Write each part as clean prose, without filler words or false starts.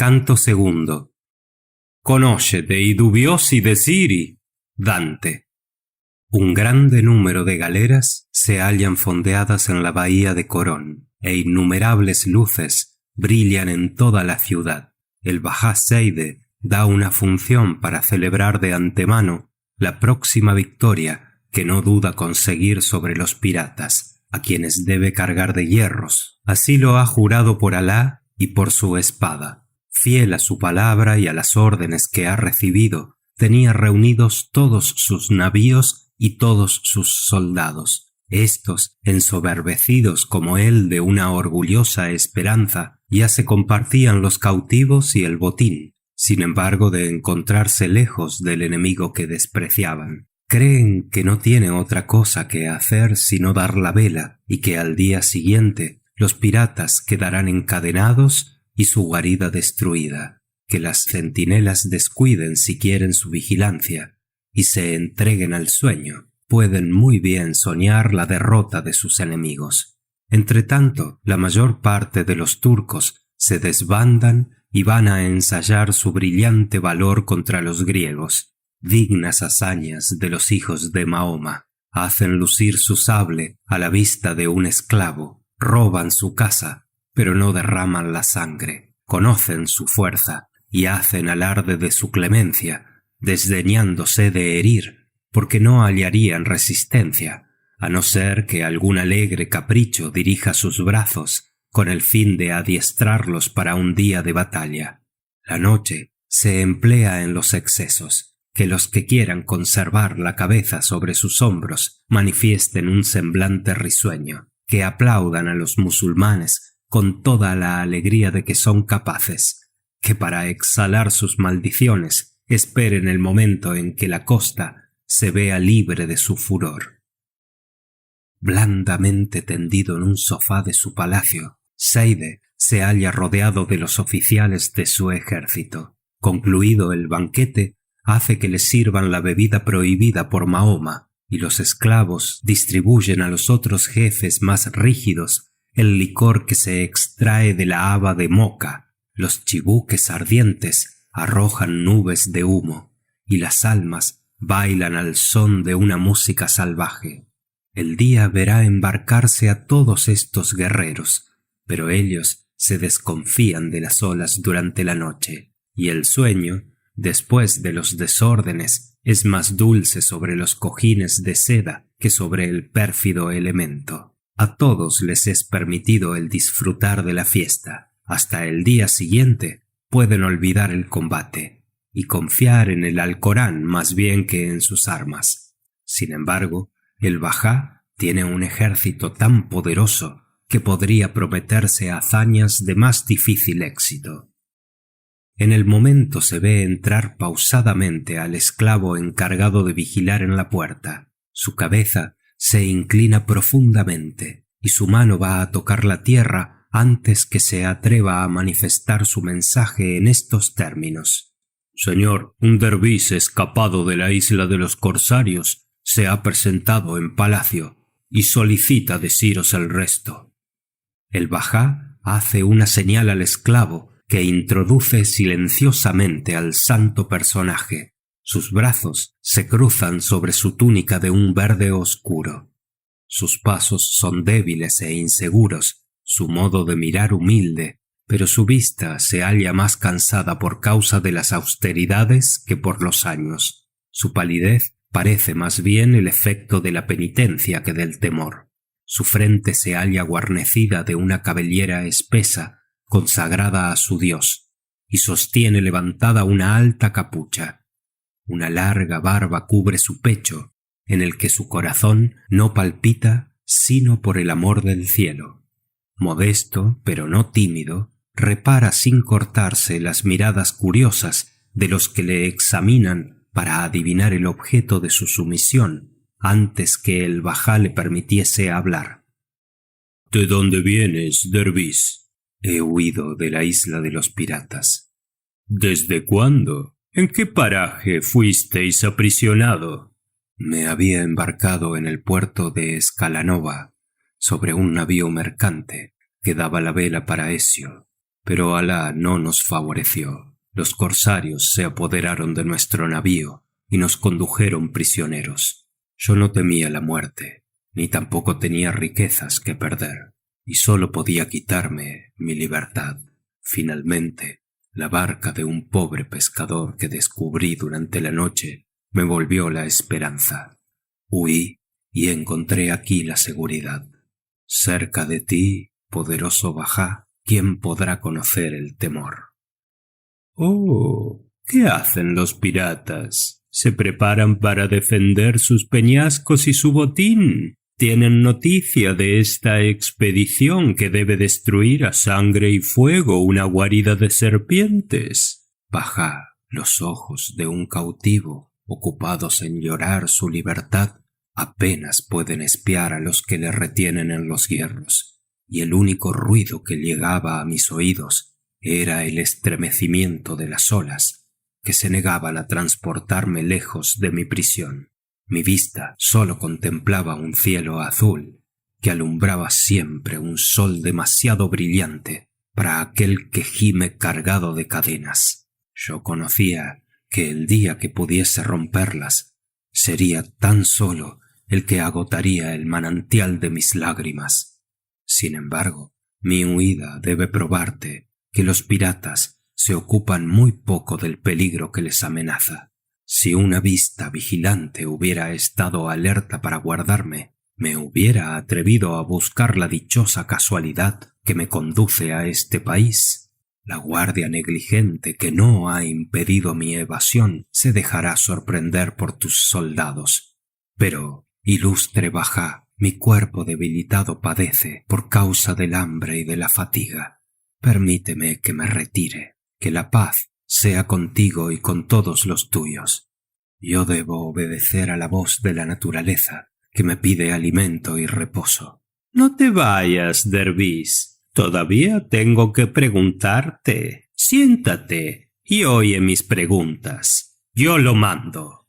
Canto segundo. Conócete y dubiosi desiri, Dante. Un grande número de galeras se hallan fondeadas en la bahía de Corón, e innumerables luces brillan en toda la ciudad. El Bajá Zeide da una función para celebrar de antemano la próxima victoria que no duda conseguir sobre los piratas, a quienes debe cargar de hierros. Así lo ha jurado por Alá y por su espada. Fiel a su palabra y a las órdenes que ha recibido, tenía reunidos todos sus navíos y todos sus soldados. Estos, ensoberbecidos como él de una orgullosa esperanza, ya se compartían los cautivos y el botín, sin embargo de encontrarse lejos del enemigo que despreciaban. Creen que no tiene otra cosa que hacer sino dar la vela, y que al día siguiente los piratas quedarán encadenados y su guarida destruida, que las centinelas descuiden si quieren su vigilancia y se entreguen al sueño. Pueden muy bien soñar la derrota de sus enemigos. Entretanto, la mayor parte de los turcos se desbandan y van a ensayar su brillante valor contra los griegos. Dignas hazañas de los hijos de Mahoma. Hacen lucir su sable a la vista de un esclavo, roban su casa, pero no derraman la sangre. Conocen su fuerza y hacen alarde de su clemencia, desdeñándose de herir, porque no hallarían resistencia, a no ser que algún alegre capricho dirija sus brazos con el fin de adiestrarlos para un día de batalla. La noche se emplea en los excesos, que los que quieran conservar la cabeza sobre sus hombros manifiesten un semblante risueño, que aplaudan a los musulmanes con toda la alegría de que son capaces, que para exhalar sus maldiciones esperen el momento en que la costa se vea libre de su furor. Blandamente tendido en un sofá de su palacio, Zeide se halla rodeado de los oficiales de su ejército. Concluido el banquete, hace que les sirvan la bebida prohibida por Mahoma, y los esclavos distribuyen a los otros jefes más rígidos el licor que se extrae de la haba de Moca. Los chibuques ardientes arrojan nubes de humo, y las almas bailan al son de una música salvaje. El día verá embarcarse a todos estos guerreros, pero ellos se desconfían de las olas durante la noche, y el sueño, después de los desórdenes, es más dulce sobre los cojines de seda que sobre el pérfido elemento. A todos les es permitido el disfrutar de la fiesta. Hasta el día siguiente pueden olvidar el combate y confiar en el Alcorán más bien que en sus armas. Sin embargo, el Bajá tiene un ejército tan poderoso que podría prometerse hazañas de más difícil éxito. En el momento se ve entrar pausadamente al esclavo encargado de vigilar en la puerta. Su cabeza se inclina profundamente y su mano va a tocar la tierra antes que se atreva a manifestar su mensaje en estos términos: Señor, un dervish escapado de la isla de los corsarios se ha presentado en palacio y solicita deciros el resto. El Bajá hace una señal al esclavo, que introduce silenciosamente al santo personaje. Sus brazos se cruzan sobre su túnica de un verde oscuro. Sus pasos son débiles e inseguros, su modo de mirar humilde, pero su vista se halla más cansada por causa de las austeridades que por los años. Su palidez parece más bien el efecto de la penitencia que del temor. Su frente se halla guarnecida de una cabellera espesa, consagrada a su dios, y sostiene levantada una alta capucha. Una larga barba cubre su pecho, en el que su corazón no palpita sino por el amor del cielo. Modesto, pero no tímido, repara sin cortarse las miradas curiosas de los que le examinan para adivinar el objeto de su sumisión antes que el Bajá le permitiese hablar. ¿De dónde vienes, dervish? He huido de la isla de los piratas. ¿Desde cuándo? ¿En qué paraje fuisteis aprisionado? Me había embarcado en el puerto de Escalanova sobre un navío mercante que daba la vela para Escio. Pero Alá no nos favoreció. Los corsarios se apoderaron de nuestro navío y nos condujeron prisioneros. Yo no temía la muerte, ni tampoco tenía riquezas que perder, y solo podía quitarme mi libertad. Finalmente, la barca de un pobre pescador que descubrí durante la noche me volvió la esperanza. Huí y encontré aquí la seguridad. Cerca de ti, poderoso Bajá, ¿quién podrá conocer el temor? Oh, ¿qué hacen los piratas? ¿Se preparan para defender sus peñascos y su botín? ¿Tienen noticia de esta expedición que debe destruir a sangre y fuego una guarida de serpientes? Bajá, los ojos de un cautivo, ocupados en llorar su libertad, apenas pueden espiar a los que le retienen en los hierros, y el único ruido que llegaba a mis oídos era el estremecimiento de las olas que se negaban a transportarme lejos de mi prisión. Mi vista solo contemplaba un cielo azul que alumbraba siempre un sol demasiado brillante para aquel que gime cargado de cadenas. Yo conocía que el día que pudiese romperlas sería tan solo el que agotaría el manantial de mis lágrimas. Sin embargo, mi huida debe probarte que los piratas se ocupan muy poco del peligro que les amenaza. Si una vista vigilante hubiera estado alerta para guardarme, me hubiera atrevido a buscar la dichosa casualidad que me conduce a este país. La guardia negligente que no ha impedido mi evasión se dejará sorprender por tus soldados. Pero, ilustre Bajá, mi cuerpo debilitado padece por causa del hambre y de la fatiga. Permíteme que me retire, que la paz sea contigo y con todos los tuyos. Yo debo obedecer a la voz de la naturaleza, que me pide alimento y reposo. No te vayas, dervis. Todavía tengo que preguntarte. Siéntate y oye mis preguntas. Yo lo mando.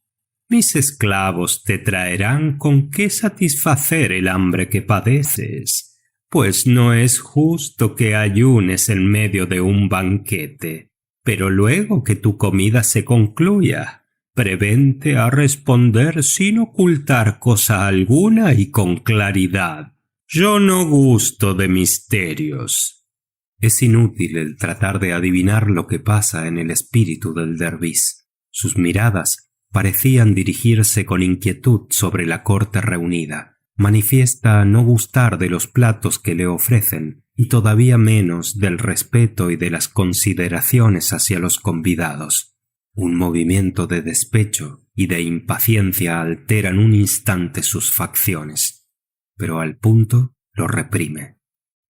Mis esclavos te traerán con qué satisfacer el hambre que padeces, pues no es justo que ayunes en medio de un banquete. Pero luego que tu comida se concluya, prevente a responder sin ocultar cosa alguna y con claridad. Yo no gusto de misterios. Es inútil el tratar de adivinar lo que pasa en el espíritu del dervis. Sus miradas parecían dirigirse con inquietud sobre la corte reunida. Manifiesta no gustar de los platos que le ofrecen y todavía menos del respeto y de las consideraciones hacia los convidados. Un movimiento de despecho y de impaciencia alteran un instante sus facciones, pero al punto lo reprime.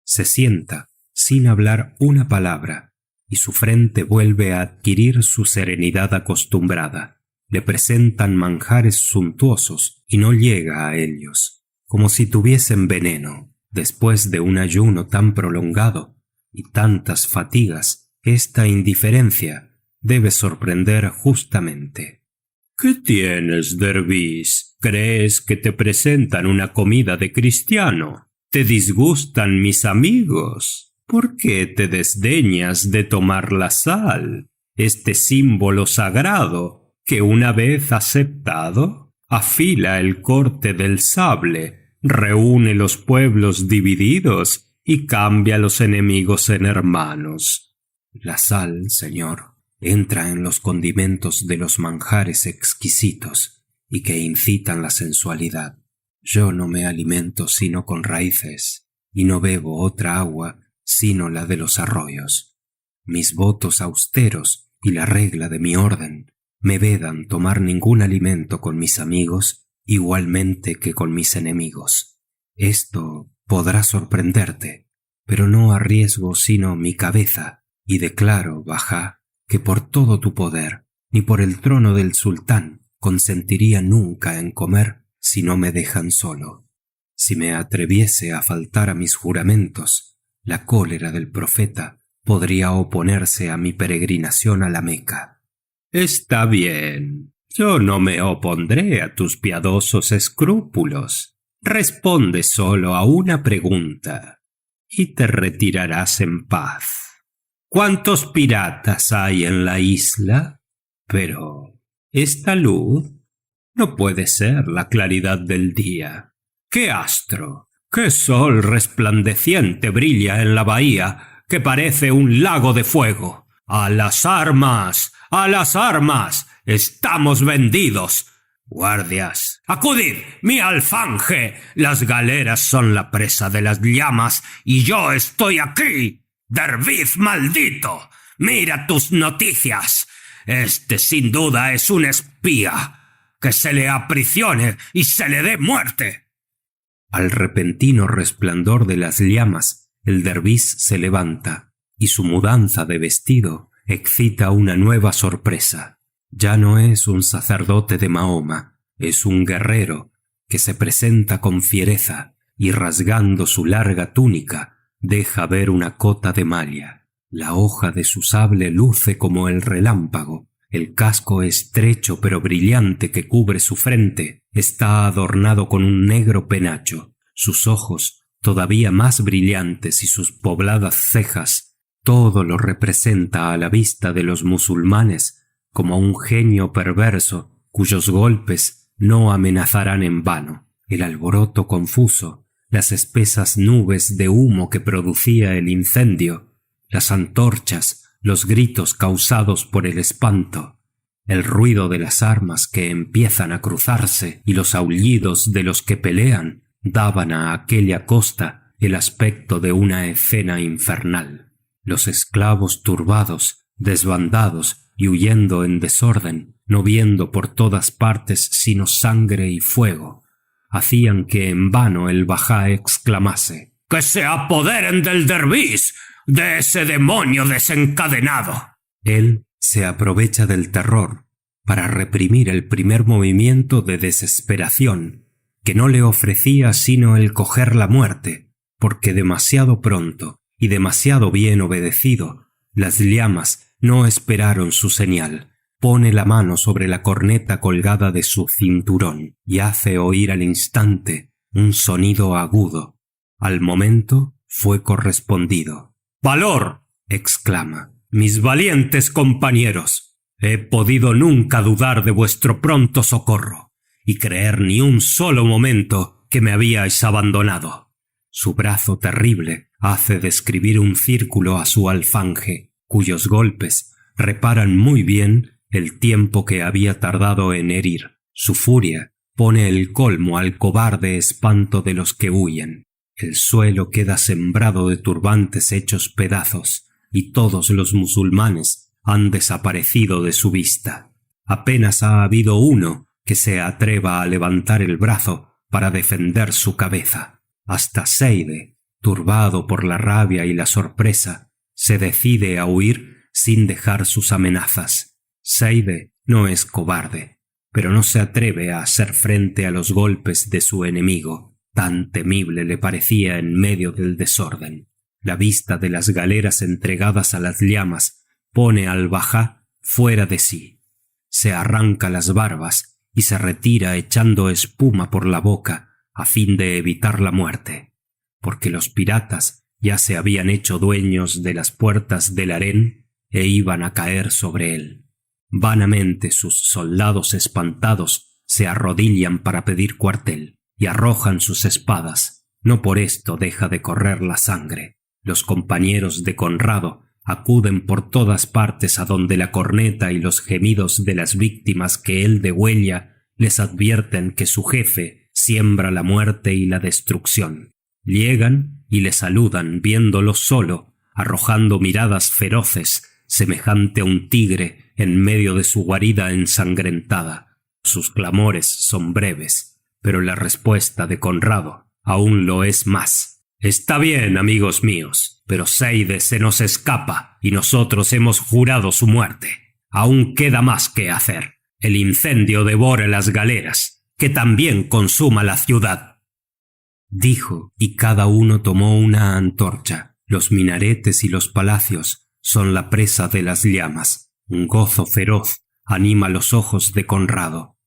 Se sienta sin hablar una palabra y su frente vuelve a adquirir su serenidad acostumbrada. Le presentan manjares suntuosos y no llega a ellos, como si tuviesen veneno. Después de un ayuno tan prolongado y tantas fatigas, esta indiferencia debe sorprender justamente. ¿Qué tienes, dervis? ¿Crees que te presentan una comida de cristiano? ¿Te disgustan mis amigos? ¿Por qué te desdeñas de tomar la sal, este símbolo sagrado que una vez aceptado afila el corte del sable, reúne los pueblos divididos y cambia los enemigos en hermanos? La sal, señor, entra en los condimentos de los manjares exquisitos y que incitan la sensualidad. Yo no me alimento sino con raíces y no bebo otra agua sino la de los arroyos. Mis votos austeros y la regla de mi orden me vedan tomar ningún alimento con mis amigos igualmente que con mis enemigos. Esto podrá sorprenderte, pero no arriesgo sino mi cabeza y declaro, Bajá, que por todo tu poder, ni por el trono del sultán, consentiría nunca en comer si no me dejan solo. Si me atreviese a faltar a mis juramentos, la cólera del profeta podría oponerse a mi peregrinación a la Meca. Está bien, yo no me opondré a tus piadosos escrúpulos. Responde solo a una pregunta y te retirarás en paz. ¿Cuántos piratas hay en la isla? Pero esta luz no puede ser la claridad del día. ¿Qué astro, qué sol resplandeciente brilla en la bahía que parece un lago de fuego? ¡A las armas! ¡A las armas! ¡Estamos vendidos! Guardias, acudid, mi alfanje. Las galeras son la presa de las llamas y yo estoy aquí. Derviz maldito, mira tus noticias. Este sin duda es un espía. Que se le aprisione y se le dé muerte. Al repentino resplandor de las llamas, el derviz se levanta y su mudanza de vestido excita una nueva sorpresa. Ya no es un sacerdote de Mahoma, es un guerrero que se presenta con fiereza y rasgando su larga túnica deja ver una cota de malla. La hoja de su sable luce como el relámpago. El casco estrecho pero brillante que cubre su frente está adornado con un negro penacho. Sus ojos, todavía más brillantes, y sus pobladas cejas, todo lo representa a la vista de los musulmanes como un genio perverso cuyos golpes no amenazarán en vano. El alboroto confuso, las espesas nubes de humo que producía el incendio, las antorchas, los gritos causados por el espanto, el ruido de las armas que empiezan a cruzarse y los aullidos de los que pelean daban a aquella costa el aspecto de una escena infernal. Los esclavos turbados, desbandados y huyendo en desorden, no viendo por todas partes sino sangre y fuego, hacían que en vano el bajá exclamase: «¡Que se apoderen del derviz, de ese demonio desencadenado!». Él se aprovecha del terror para reprimir el primer movimiento de desesperación que no le ofrecía sino el coger la muerte, porque demasiado pronto y demasiado bien obedecido, las llamas no esperaron su señal. Pone la mano sobre la corneta colgada de su cinturón y hace oír al instante un sonido agudo. Al momento fue correspondido. «¡Valor!», exclama. «Mis valientes compañeros, he podido nunca dudar de vuestro pronto socorro y creer ni un solo momento que me habíais abandonado». Su brazo terrible hace describir un círculo a su alfanje, cuyos golpes reparan muy bien el tiempo que había tardado en herir. Su furia pone el colmo al cobarde espanto de los que huyen. El suelo queda sembrado de turbantes hechos pedazos, y todos los musulmanes han desaparecido de su vista. Apenas ha habido uno que se atreva a levantar el brazo para defender su cabeza. Hasta Seide, turbado por la rabia y la sorpresa, se decide a huir sin dejar sus amenazas. Seide no es cobarde, pero no se atreve a hacer frente a los golpes de su enemigo. Tan temible le parecía en medio del desorden. La vista de las galeras entregadas a las llamas pone al bajá fuera de sí. Se arranca las barbas y se retira echando espuma por la boca a fin de evitar la muerte, porque los piratas ya se habían hecho dueños de las puertas del harén e iban a caer sobre él. Vanamente sus soldados espantados se arrodillan para pedir cuartel y arrojan sus espadas. No por esto deja de correr la sangre. Los compañeros de Conrado acuden por todas partes a donde la corneta y los gemidos de las víctimas que él degüella les advierten que su jefe siembra la muerte y la destrucción. Llegan y le saludan viéndolo solo, arrojando miradas feroces, semejante a un tigre en medio de su guarida ensangrentada. Sus clamores son breves, pero la respuesta de Conrado aún lo es más. «Está bien, amigos míos, pero Seide se nos escapa y nosotros hemos jurado su muerte. Aún queda más que hacer. El incendio devora las galeras, que también consuma la ciudad». Dijo, y cada uno tomó una antorcha. Los minaretes y los palacios son la presa de las llamas. Un gozo feroz anima los ojos de Conrado.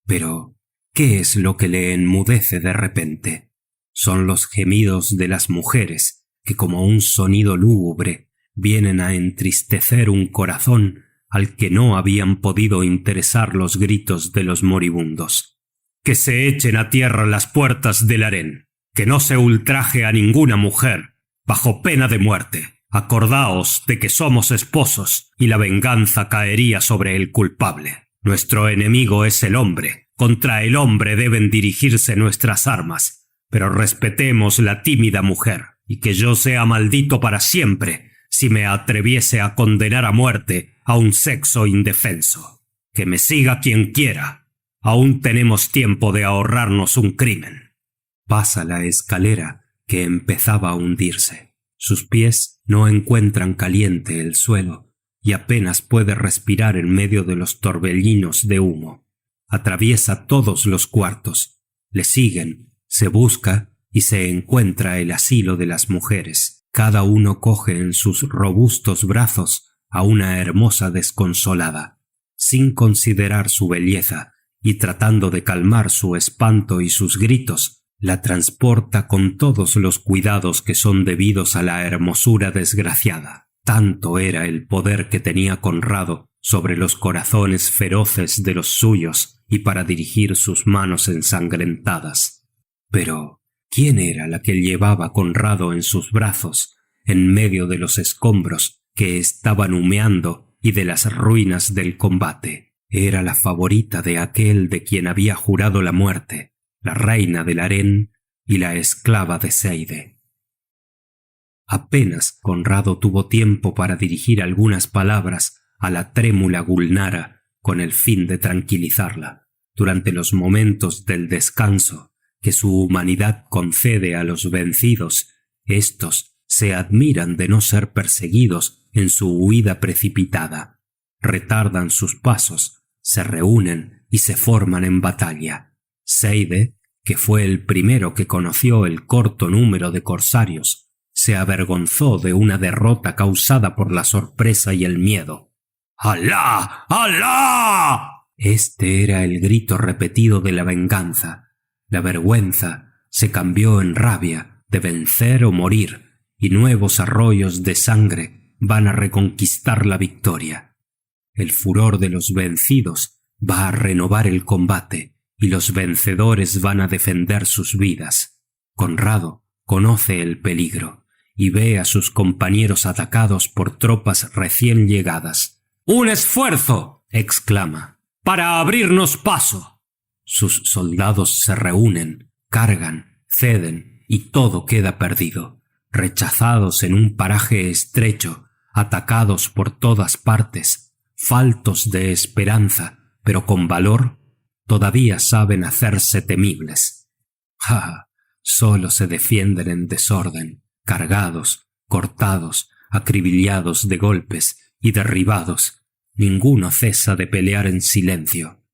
Pero, ¿qué es lo que le enmudece de repente? Son los gemidos de las mujeres que, como un sonido lúgubre, vienen a entristecer un corazón al que no habían podido interesar los gritos de los moribundos. Que se echen a tierra las puertas del harén, que no se ultraje a ninguna mujer, bajo pena de muerte. Acordaos de que somos esposos y la venganza caería sobre el culpable. Nuestro enemigo es el hombre, contra el hombre deben dirigirse nuestras armas, pero respetemos la tímida mujer, y que yo sea maldito para siempre si me atreviese a condenar a muerte a un sexo indefenso. Que me siga quien quiera. Aún tenemos tiempo de ahorrarnos un crimen. Pasa la escalera que empezaba a hundirse. Sus pies no encuentran caliente el suelo y apenas puede respirar en medio de los torbellinos de humo. Atraviesa todos los cuartos. Le siguen, se busca y se encuentra el asilo de las mujeres. Cada uno coge en sus robustos brazos a una hermosa desconsolada, sin considerar su belleza, y tratando de calmar su espanto y sus gritos, la transporta con todos los cuidados que son debidos a la hermosura desgraciada. Tanto era el poder que tenía Conrado sobre los corazones feroces de los suyos y para dirigir sus manos ensangrentadas. Pero ¿quién era la que llevaba Conrado en sus brazos, en medio de los escombros que estaban humeando y de las ruinas del combate? Era la favorita de aquel de quien había jurado la muerte, la reina del harén y la esclava de Seide. Apenas Conrado tuvo tiempo para dirigir algunas palabras a la trémula Gulnara con el fin de tranquilizarla. Durante los momentos del descanso que su humanidad concede a los vencidos, estos se admiran de no ser perseguidos en su huida precipitada. Retardan sus pasos, se reúnen y se forman en batalla. Seide, que fue el primero que conoció el corto número de corsarios, se avergonzó de una derrota causada por la sorpresa y el miedo. ¡Alá! ¡Alá! Este era el grito repetido de la venganza. La vergüenza se cambió en rabia de vencer o morir, y nuevos arroyos de sangre van a reconquistar la victoria. El furor de los vencidos va a renovar el combate, y los vencedores van a defender sus vidas. Conrado conoce el peligro y ve a sus compañeros atacados por tropas recién llegadas. ¡Un esfuerzo!, exclama, ¡para abrirnos paso! Sus soldados se reúnen, cargan, ceden y todo queda perdido. Rechazados en un paraje estrecho, atacados por todas partes, faltos de esperanza, pero con valor, todavía saben hacerse temibles. ¡Ja! Solo se defienden en desorden, cargados, cortados, acribillados de golpes y derribados. Ninguno cesa de pelear en silencio.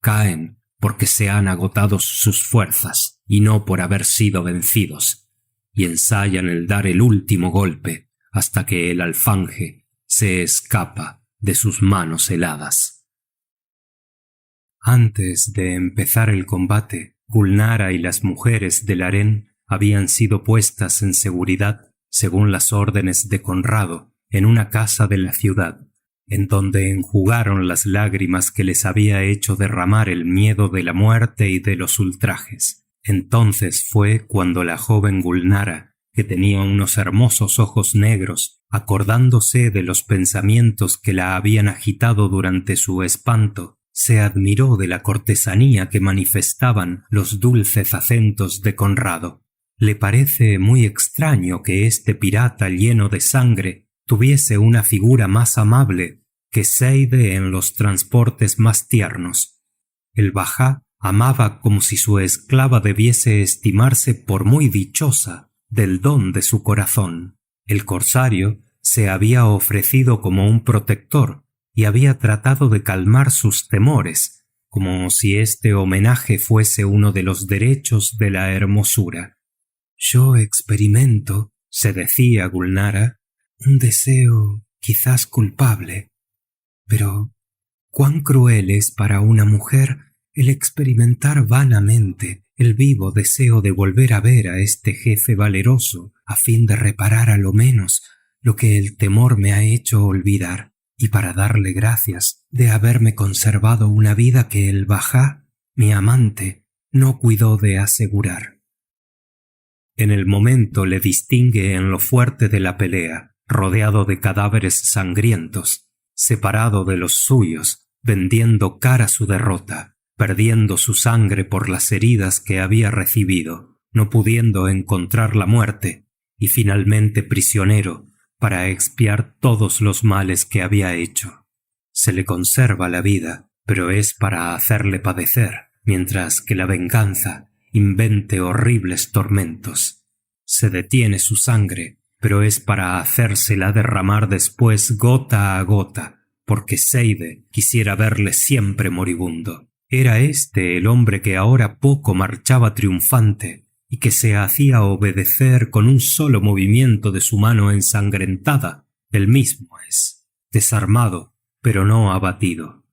Caen porque se han agotado sus fuerzas y no por haber sido vencidos, y ensayan el dar el último golpe hasta que el alfanje se escapa de sus manos heladas. Antes de empezar el combate, Gulnara y las mujeres del harén habían sido puestas en seguridad, según las órdenes de Conrado, en una casa de la ciudad, en donde enjugaron las lágrimas que les había hecho derramar el miedo de la muerte y de los ultrajes. Entonces fue cuando la joven Gulnara, que tenía unos hermosos ojos negros, acordándose de los pensamientos que la habían agitado durante su espanto, se admiró de la cortesanía que manifestaban los dulces acentos de Conrado. Le parece muy extraño que este pirata lleno de sangre tuviese una figura más amable que Seide en los transportes más tiernos. El bajá amaba como si su esclava debiese estimarse por muy dichosa del don de su corazón. El corsario se había ofrecido como un protector y había tratado de calmar sus temores, como si este homenaje fuese uno de los derechos de la hermosura. Yo experimento, se decía Gulnara, un deseo quizás culpable, pero cuán cruel es para una mujer el experimentar vanamente el vivo deseo de volver a ver a este jefe valeroso a fin de reparar a lo menos lo que el temor me ha hecho olvidar, y para darle gracias de haberme conservado una vida que el Bajá, mi amante, no cuidó de asegurar. En el momento le distingue en lo fuerte de la pelea, rodeado de cadáveres sangrientos, separado de los suyos, vendiendo cara su derrota, perdiendo su sangre por las heridas que había recibido, no pudiendo encontrar la muerte, y finalmente prisionero para expiar todos los males que había hecho. Se le conserva la vida, pero es para hacerle padecer, mientras que la venganza invente horribles tormentos. Se detiene su sangre, pero es para hacérsela derramar después gota a gota, porque Seide quisiera verle siempre moribundo. Era este el hombre que ahora poco marchaba triunfante y que se hacía obedecer con un solo movimiento de su mano ensangrentada. El mismo es, desarmado, pero no abatido,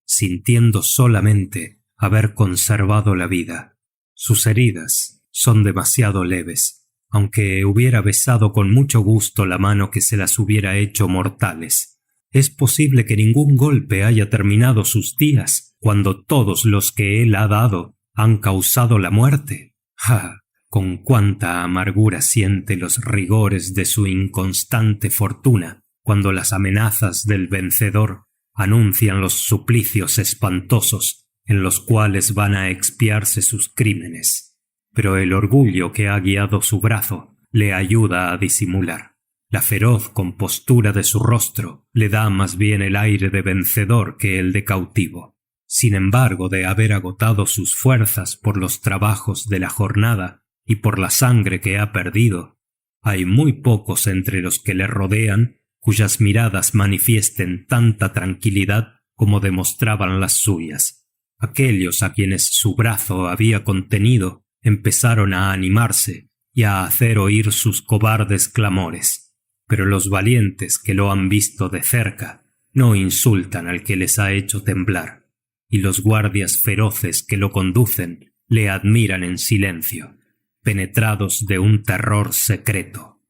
sintiendo solamente haber conservado la vida. Sus heridas son demasiado leves, aunque hubiera besado con mucho gusto la mano que se las hubiera hecho mortales. ¿Es posible que ningún golpe haya terminado sus días, cuando todos los que él ha dado han causado la muerte? ¡Ah! Con cuánta amargura siente los rigores de su inconstante fortuna, cuando las amenazas del vencedor anuncian los suplicios espantosos en los cuales van a expiarse sus crímenes. Pero el orgullo que ha guiado su brazo le ayuda a disimular. La feroz compostura de su rostro le da más bien el aire de vencedor que el de cautivo. Sin embargo, de haber agotado sus fuerzas por los trabajos de la jornada y por la sangre que ha perdido, hay muy pocos entre los que le rodean cuyas miradas manifiesten tanta tranquilidad como demostraban las suyas. Aquellos a quienes su brazo había contenido empezaron a animarse y a hacer oír sus cobardes clamores, pero los valientes que lo han visto de cerca no insultan al que les ha hecho temblar, y los guardias feroces que lo conducen le admiran en silencio, penetrados de un terror secreto.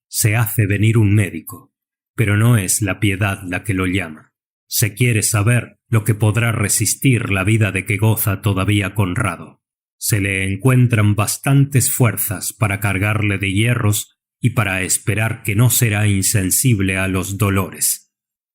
Se hace venir un médico, pero no es la piedad la que lo llama. Se quiere saber lo que podrá resistir la vida de que goza todavía Conrado. Se le encuentran bastantes fuerzas para cargarle de hierros y para esperar que no será insensible a los dolores.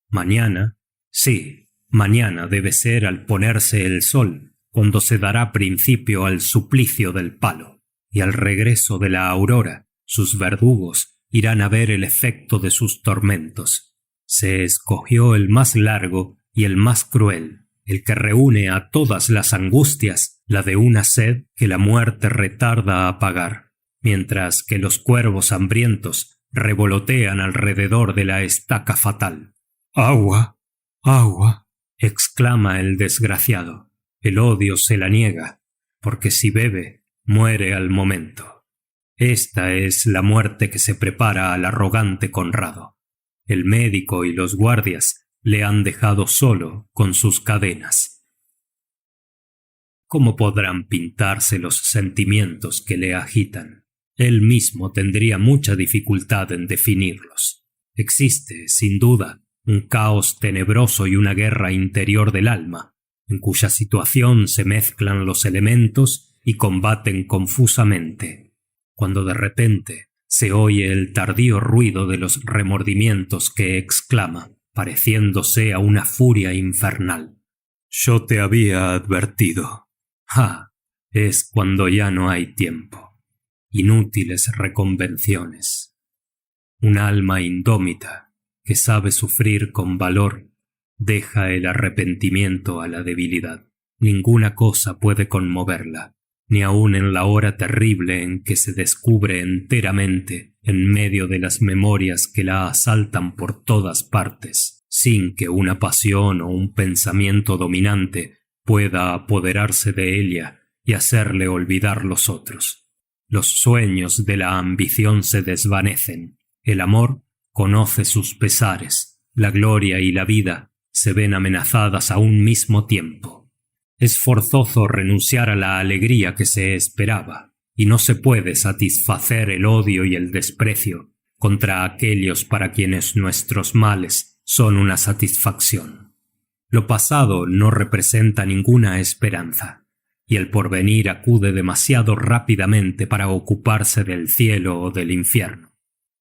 Mañana, sí, mañana debe ser al ponerse el sol, cuando se dará principio al suplicio del palo, y al regreso de la aurora, sus verdugos irán a ver el efecto de sus tormentos. Se escogió el más largo y el más cruel, el que reúne a todas las angustias, la de una sed que la muerte retarda a apagar, mientras que los cuervos hambrientos revolotean alrededor de la estaca fatal. «Agua, agua», exclama el desgraciado. El odio se la niega, porque si bebe, muere al momento. Esta es la muerte que se prepara al arrogante Conrado. El médico y los guardias le han dejado solo con sus cadenas. ¿Cómo podrán pintarse los sentimientos que le agitan? Él mismo tendría mucha dificultad en definirlos. Existe, sin duda, un caos tenebroso y una guerra interior del alma, en cuya situación se mezclan los elementos y combaten confusamente, cuando de repente se oye el tardío ruido de los remordimientos que exclama, pareciéndose a una furia infernal: «Yo te había advertido». ¡Ah! Es cuando ya no hay tiempo. Inútiles reconvenciones. Un alma indómita que sabe sufrir con valor deja el arrepentimiento a la debilidad. Ninguna cosa puede conmoverla, ni aun en la hora terrible en que se descubre enteramente en medio de las memorias que la asaltan por todas partes, sin que una pasión o un pensamiento dominante pueda apoderarse de ella y hacerle olvidar los otros. Los sueños de la ambición se desvanecen, el amor conoce sus pesares, la gloria y la vida se ven amenazadas a un mismo tiempo. Es forzoso renunciar a la alegría que se esperaba, y no se puede satisfacer el odio y el desprecio contra aquellos para quienes nuestros males son una satisfacción. Lo pasado no representa ninguna esperanza, y el porvenir acude demasiado rápidamente para ocuparse del cielo o del infierno.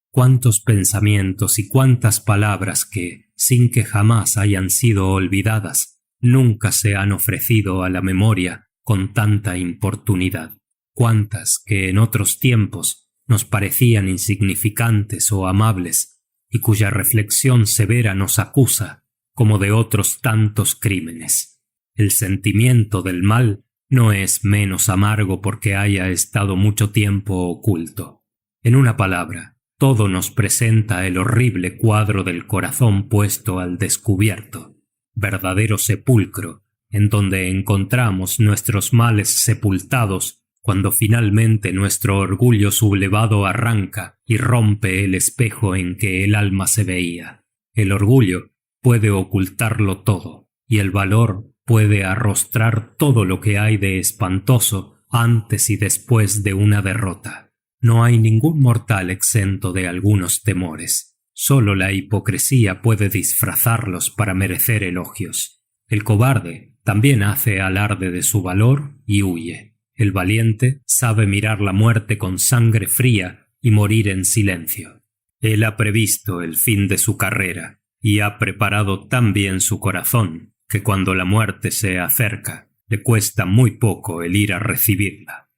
Cuántos pensamientos y cuántas palabras que, sin que jamás hayan sido olvidadas, nunca se han ofrecido a la memoria con tanta importunidad. Cuántas que en otros tiempos nos parecían insignificantes o amables, y cuya reflexión severa nos acusa, como de otros tantos crímenes. El sentimiento del mal no es menos amargo porque haya estado mucho tiempo oculto. En una palabra, todo nos presenta el horrible cuadro del corazón puesto al descubierto, verdadero sepulcro, en donde encontramos nuestros males sepultados cuando finalmente nuestro orgullo sublevado arranca y rompe el espejo en que el alma se veía. El orgullo puede ocultarlo todo, y el valor puede arrostrar todo lo que hay de espantoso antes y después de una derrota. No hay ningún mortal exento de algunos temores. Solo la hipocresía puede disfrazarlos para merecer elogios. El cobarde también hace alarde de su valor y huye. El valiente sabe mirar la muerte con sangre fría y morir en silencio. Él ha previsto el fin de su carrera y ha preparado tan bien su corazón que cuando la muerte se acerca, le cuesta muy poco el ir a recibirla.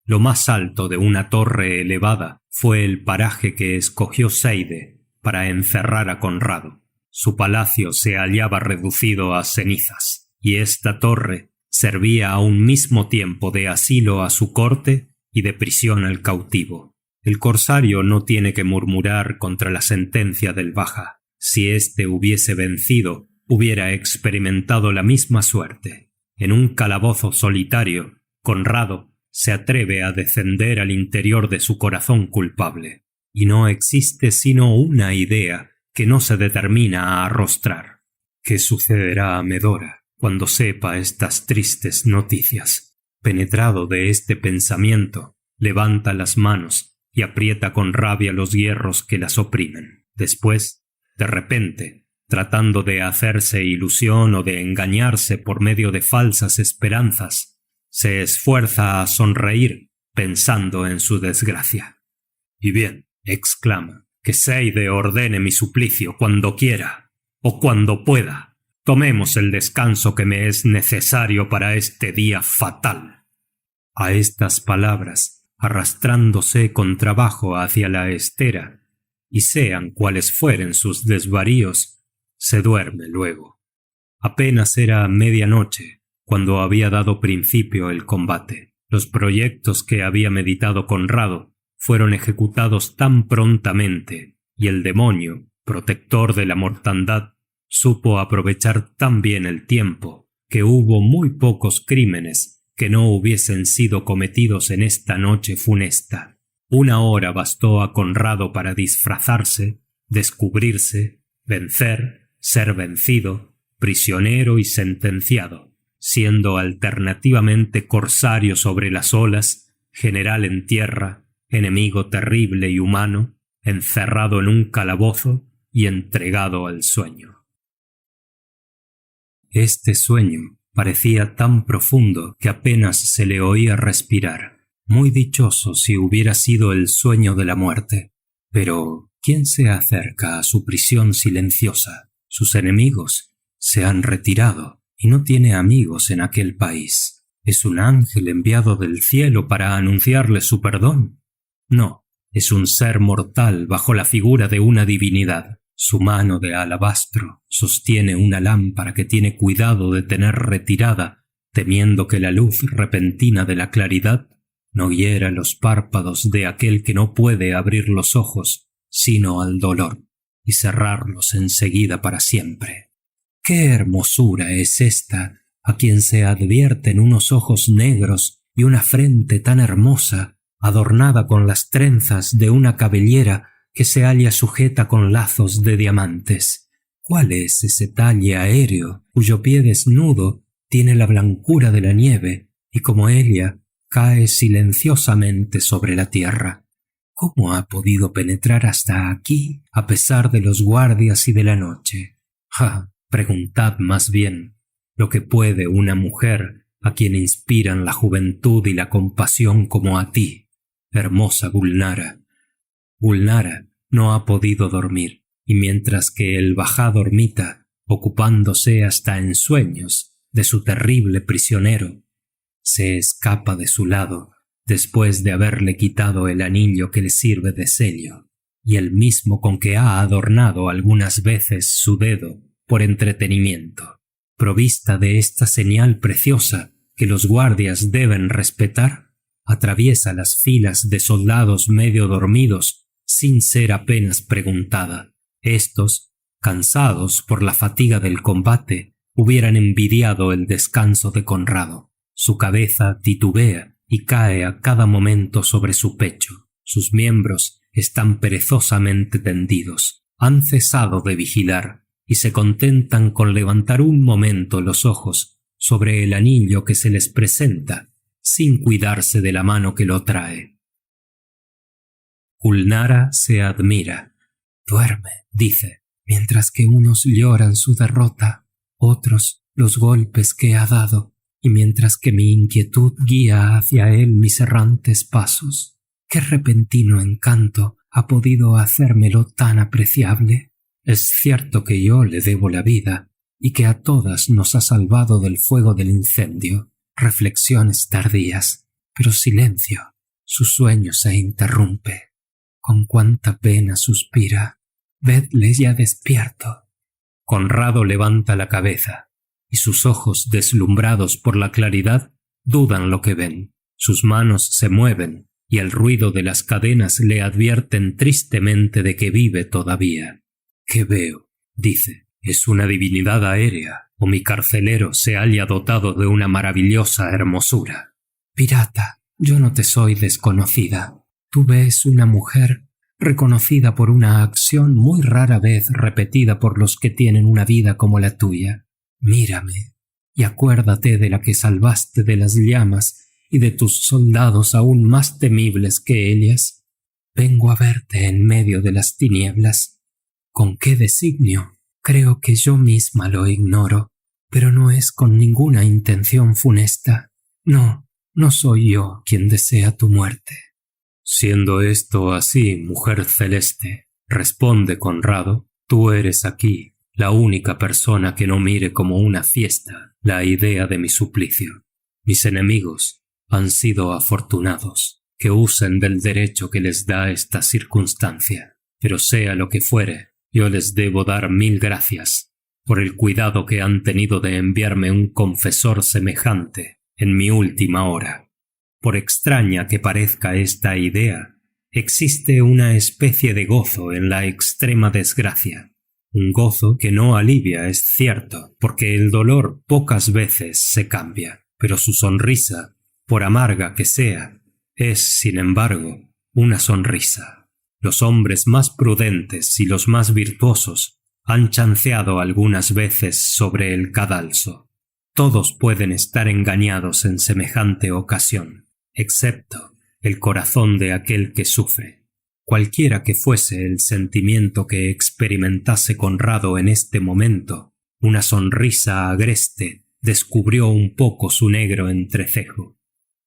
Lo más alto de una torre elevada fue el paraje que escogió Seide para encerrar a Conrado. Su palacio se hallaba reducido a cenizas, y esta torre servía a un mismo tiempo de asilo a su corte y de prisión al cautivo. El corsario no tiene que murmurar contra la sentencia del Vaja. Si éste hubiese vencido, hubiera experimentado la misma suerte. En un calabozo solitario, Conrado se atreve a descender al interior de su corazón culpable, y no existe sino una idea que no se determina a arrostrar. ¿Qué sucederá a Medora cuando sepa estas tristes noticias? Penetrado de este pensamiento, levanta las manos y aprieta con rabia los hierros que las oprimen. Después, de repente, tratando de hacerse ilusión o de engañarse por medio de falsas esperanzas, se esfuerza a sonreír pensando en su desgracia. Y bien, exclama, que Seide ordene mi suplicio cuando quiera o cuando pueda. Tomemos el descanso que me es necesario para este día fatal. A estas palabras, arrastrándose con trabajo hacia la estera, y sean cuales fueren sus desvaríos, se duerme luego. Apenas era medianoche cuando había dado principio el combate. Los proyectos que había meditado Conrado fueron ejecutados tan prontamente, y el demonio, protector de la mortandad, supo aprovechar tan bien el tiempo, que hubo muy pocos crímenes que no hubiesen sido cometidos en esta noche funesta. 1 hora bastó a Conrado para disfrazarse, descubrirse, vencer, ser vencido, prisionero y sentenciado, siendo alternativamente corsario sobre las olas, general en tierra, enemigo terrible y humano, encerrado en un calabozo y entregado al sueño. Este sueño parecía tan profundo que apenas se le oía respirar. Muy dichoso si hubiera sido el sueño de la muerte. Pero ¿quién se acerca a su prisión silenciosa? Sus enemigos se han retirado y no tiene amigos en aquel país. ¿Es un ángel enviado del cielo para anunciarle su perdón? No, es un ser mortal bajo la figura de una divinidad. Su mano de alabastro sostiene una lámpara que tiene cuidado de tener retirada, temiendo que la luz repentina de la claridad no hiera los párpados de aquel que no puede abrir los ojos sino al dolor y cerrarlos enseguida para siempre. ¡Qué hermosura es esta a quien se advierten unos ojos negros y una frente tan hermosa, adornada con las trenzas de una cabellera que se halla sujeta con lazos de diamantes? ¿Cuál es ese talle aéreo cuyo pie desnudo tiene la blancura de la nieve y como ella cae silenciosamente sobre la tierra? ¿Cómo ha podido penetrar hasta aquí a pesar de los guardias y de la noche? Preguntad más bien lo que puede una mujer a quien inspiran la juventud y la compasión como a ti, hermosa Gulnara. Gulnara no ha podido dormir, y mientras que el Bajá dormita, ocupándose hasta en sueños de su terrible prisionero, se escapa de su lado después de haberle quitado el anillo que le sirve de sello, y el mismo con que ha adornado algunas veces su dedo por entretenimiento. Provista de esta señal preciosa que los guardias deben respetar, atraviesa las filas de soldados medio dormidos sin ser apenas preguntada. Estos, cansados por la fatiga del combate, hubieran envidiado el descanso de Conrado. Su cabeza titubea y cae a cada momento sobre su pecho. Sus miembros están perezosamente tendidos. Han cesado de vigilar y se contentan con levantar un momento los ojos sobre el anillo que se les presenta, sin cuidarse de la mano que lo trae. Gulnara se admira. Duerme, dice, mientras que unos lloran su derrota, otros los golpes que ha dado, y mientras que mi inquietud guía hacia él mis errantes pasos. ¿Qué repentino encanto ha podido hacérmelo tan apreciable? Es cierto que yo le debo la vida, y que a todas nos ha salvado del fuego del incendio. Reflexiones tardías, pero silencio. Su sueño se interrumpe. Con cuánta pena suspira. Vedle ya despierto. Conrado levanta la cabeza, y sus ojos, deslumbrados por la claridad, dudan lo que ven. Sus manos se mueven, y el ruido de las cadenas le advierten tristemente de que vive todavía. ¿Qué veo?, dice. ¿Es una divinidad aérea, o mi carcelero se halla dotado de una maravillosa hermosura? Pirata, yo no te soy desconocida. Tú ves una mujer reconocida por una acción muy rara vez repetida por los que tienen una vida como la tuya. Mírame, y acuérdate de la que salvaste de las llamas y de tus soldados aún más temibles que ellas. Vengo a verte en medio de las tinieblas. ¿Con qué designio? Creo que yo misma lo ignoro, pero no es con ninguna intención funesta. No, no soy yo quien desea tu muerte. Siendo esto así, mujer celeste, responde Conrado, tú eres aquí la única persona que no mire como una fiesta la idea de mi suplicio. Mis enemigos han sido afortunados, que usen del derecho que les da esta circunstancia, pero sea lo que fuere, yo les debo dar 1000 gracias por el cuidado que han tenido de enviarme un confesor semejante en mi última hora. Por extraña que parezca esta idea, existe una especie de gozo en la extrema desgracia. Un gozo que no alivia, es cierto, porque el dolor pocas veces se cambia, pero su sonrisa, por amarga que sea, es, sin embargo, una sonrisa. Los hombres más prudentes y los más virtuosos han chanceado algunas veces sobre el cadalso. Todos pueden estar engañados en semejante ocasión, excepto el corazón de aquel que sufre. Cualquiera que fuese el sentimiento que experimentase Conrado en este momento, una sonrisa agreste descubrió un poco su negro entrecejo,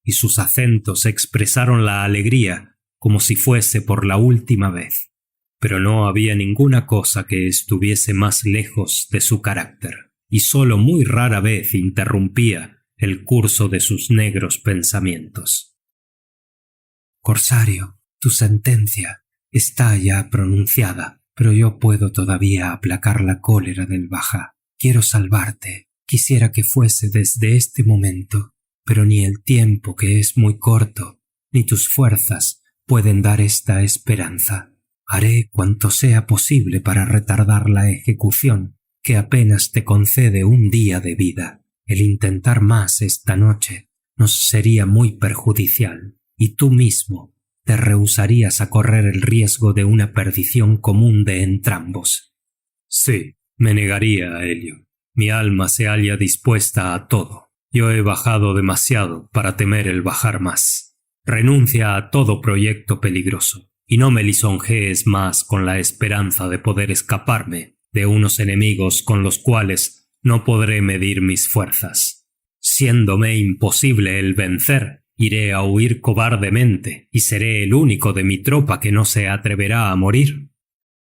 y sus acentos expresaron la alegría como si fuese por la última vez. Pero no había ninguna cosa que estuviese más lejos de su carácter, y sólo muy rara vez interrumpía el curso de sus negros pensamientos. Corsario, tu sentencia está ya pronunciada, pero yo puedo todavía aplacar la cólera del Bajá. Quiero salvarte. Quisiera que fuese desde este momento, pero ni el tiempo, que es muy corto, ni tus fuerzas pueden dar esta esperanza. Haré cuanto sea posible para retardar la ejecución, que apenas te concede un día de vida. El intentar más esta noche nos sería muy perjudicial, y tú mismo te rehusarías a correr el riesgo de una perdición común de entrambos. Sí, me negaría a ello. Mi alma se halla dispuesta a todo. Yo he bajado demasiado para temer el bajar más. Renuncia a todo proyecto peligroso, y no me lisonjees más con la esperanza de poder escaparme de unos enemigos con los cuales no podré medir mis fuerzas. Siéndome imposible el vencer, iré a huir cobardemente y seré el único de mi tropa que no se atreverá a morir.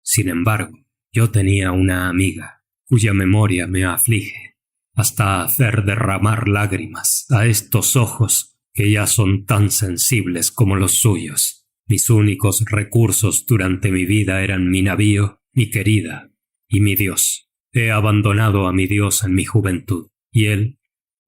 Sin embargo, yo tenía una amiga cuya memoria me aflige hasta hacer derramar lágrimas a estos ojos que ya son tan sensibles como los suyos. Mis únicos recursos durante mi vida eran mi navío, mi querida y mi Dios. He abandonado a mi Dios en mi juventud, y él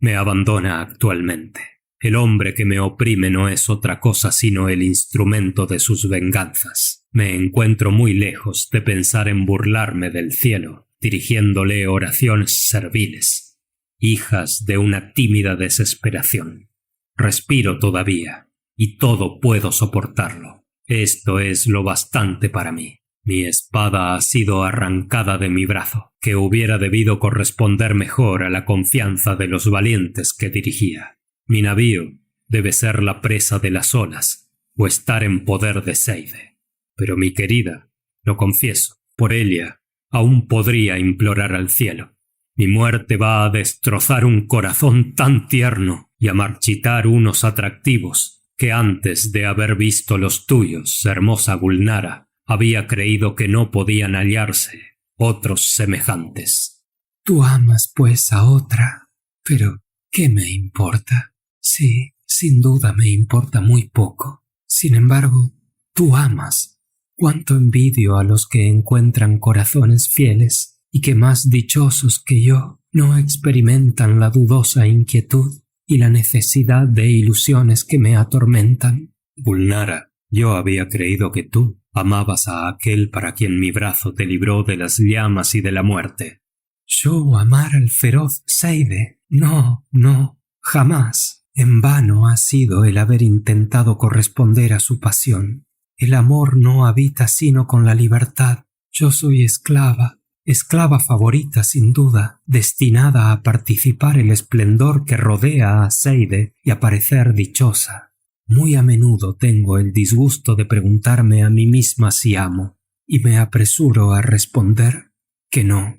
me abandona actualmente. El hombre que me oprime no es otra cosa sino el instrumento de sus venganzas. Me encuentro muy lejos de pensar en burlarme del cielo, dirigiéndole oraciones serviles, hijas de una tímida desesperación. Respiro todavía, y todo puedo soportarlo. Esto es lo bastante para mí. Mi espada ha sido arrancada de mi brazo, que hubiera debido corresponder mejor a la confianza de los valientes que dirigía. Mi navío debe ser la presa de las olas, o estar en poder de Seide. Pero mi querida, lo confieso, por ella aún podría implorar al cielo. Mi muerte va a destrozar un corazón tan tierno y a marchitar unos atractivos que antes de haber visto los tuyos, hermosa Gulnara, había creído que no podían hallarse otros semejantes. Tú amas, pues, a otra. Pero, ¿qué me importa? Sí, sin duda me importa muy poco. Sin embargo, tú amas. Cuánto envidio a los que encuentran corazones fieles y que más dichosos que yo no experimentan la dudosa inquietud y la necesidad de ilusiones que me atormentan. Gulnara, yo había creído que tú amabas a aquel para quien mi brazo te libró de las llamas y de la muerte. ¿Yo amar al feroz Seide? No, jamás. En vano ha sido el haber intentado corresponder a su pasión. El amor no habita sino con la libertad. Yo soy esclava favorita sin duda, destinada a participar el esplendor que rodea a Seide y a parecer dichosa. Muy a menudo tengo el disgusto de preguntarme a mí misma si amo, y me apresuro a responder que no.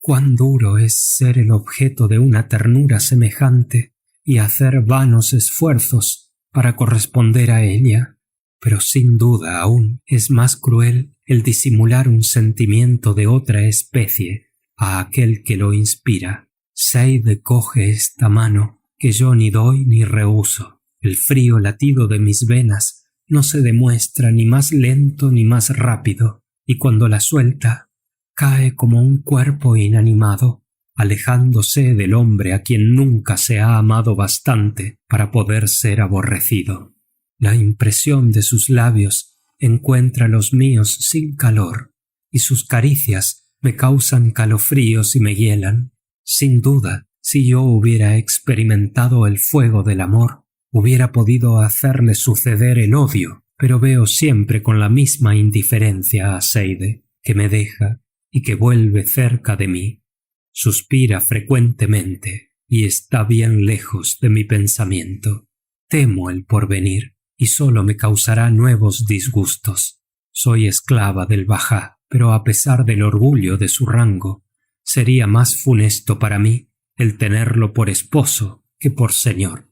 Cuán duro es ser el objeto de una ternura semejante y hacer vanos esfuerzos para corresponder a ella. Pero sin duda aún es más cruel el disimular un sentimiento de otra especie a aquel que lo inspira. Seide coge esta mano que yo ni doy ni rehuso. El frío latido de mis venas no se demuestra ni más lento ni más rápido, y cuando la suelta, cae como un cuerpo inanimado, alejándose del hombre a quien nunca se ha amado bastante para poder ser aborrecido. La impresión de sus labios encuentra los míos sin calor, y sus caricias me causan calofríos y me hielan. Sin duda, si yo hubiera experimentado el fuego del amor, hubiera podido hacerle suceder el odio, pero veo siempre con la misma indiferencia a Seide, que me deja y que vuelve cerca de mí. Suspira frecuentemente y está bien lejos de mi pensamiento. Temo el porvenir y solo me causará nuevos disgustos. Soy esclava del Bajá, pero a pesar del orgullo de su rango, sería más funesto para mí el tenerlo por esposo que por señor.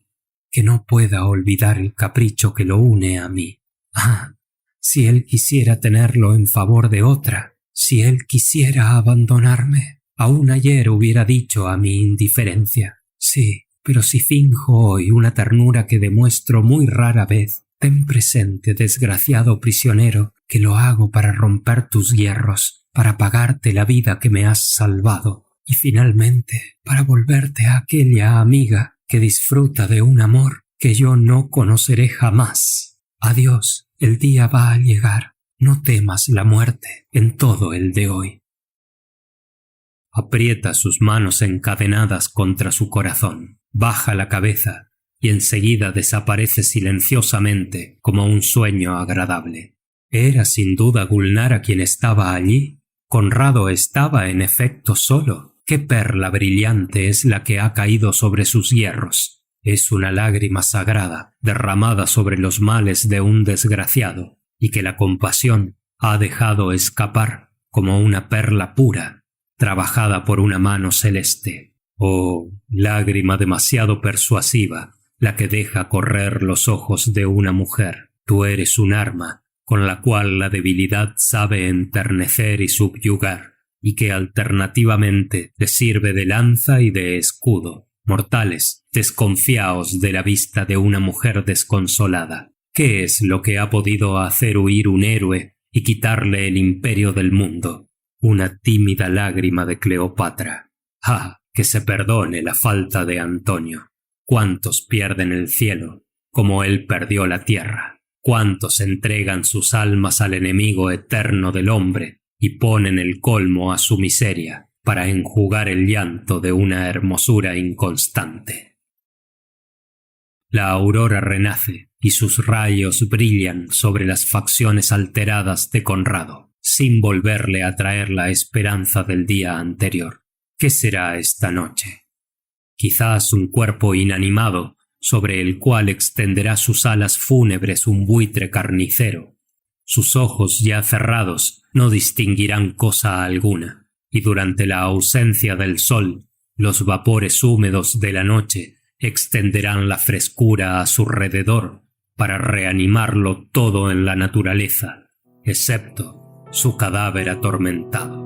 Que no pueda olvidar el capricho que lo une a mí. Ah, si él quisiera tenerlo en favor de otra, si él quisiera abandonarme, aún ayer hubiera dicho a mi indiferencia. Sí, pero si finjo hoy una ternura que demuestro muy rara vez, ten presente, desgraciado prisionero, que lo hago para romper tus hierros, para pagarte la vida que me has salvado, y finalmente para volverte a aquella amiga que disfruta de un amor que yo no conoceré jamás. Adiós, el día va a llegar. No temas la muerte en todo el de hoy. Aprieta sus manos encadenadas contra su corazón, baja la cabeza y enseguida desaparece silenciosamente como un sueño agradable. ¿Era sin duda Gulnara quien estaba allí? Conrado estaba en efecto solo. ¿Qué perla brillante es la que ha caído sobre sus hierros? Es una lágrima sagrada derramada sobre los males de un desgraciado, y que la compasión ha dejado escapar como una perla pura, trabajada por una mano celeste. Oh, lágrima demasiado persuasiva, la que deja correr los ojos de una mujer. Tú eres un arma con la cual la debilidad sabe enternecer y subyugar, y que alternativamente te sirve de lanza y de escudo. Mortales, desconfiaos de la vista de una mujer desconsolada. ¿Qué es lo que ha podido hacer huir un héroe y quitarle el imperio del mundo? Una tímida lágrima de Cleopatra. ¡Ah! Que se perdone la falta de Antonio. ¿Cuántos pierden el cielo como él perdió la tierra? ¿Cuántos entregan sus almas al enemigo eterno del hombre y ponen el colmo a su miseria para enjugar el llanto de una hermosura inconstante? La aurora renace y sus rayos brillan sobre las facciones alteradas de Conrado, sin volverle a traer la esperanza del día anterior. ¿Qué será esta noche? Quizás un cuerpo inanimado sobre el cual extenderá sus alas fúnebres un buitre carnicero. Sus ojos ya cerrados no distinguirán cosa alguna, y durante la ausencia del sol, los vapores húmedos de la noche extenderán la frescura a su alrededor para reanimarlo todo en la naturaleza, excepto su cadáver atormentado.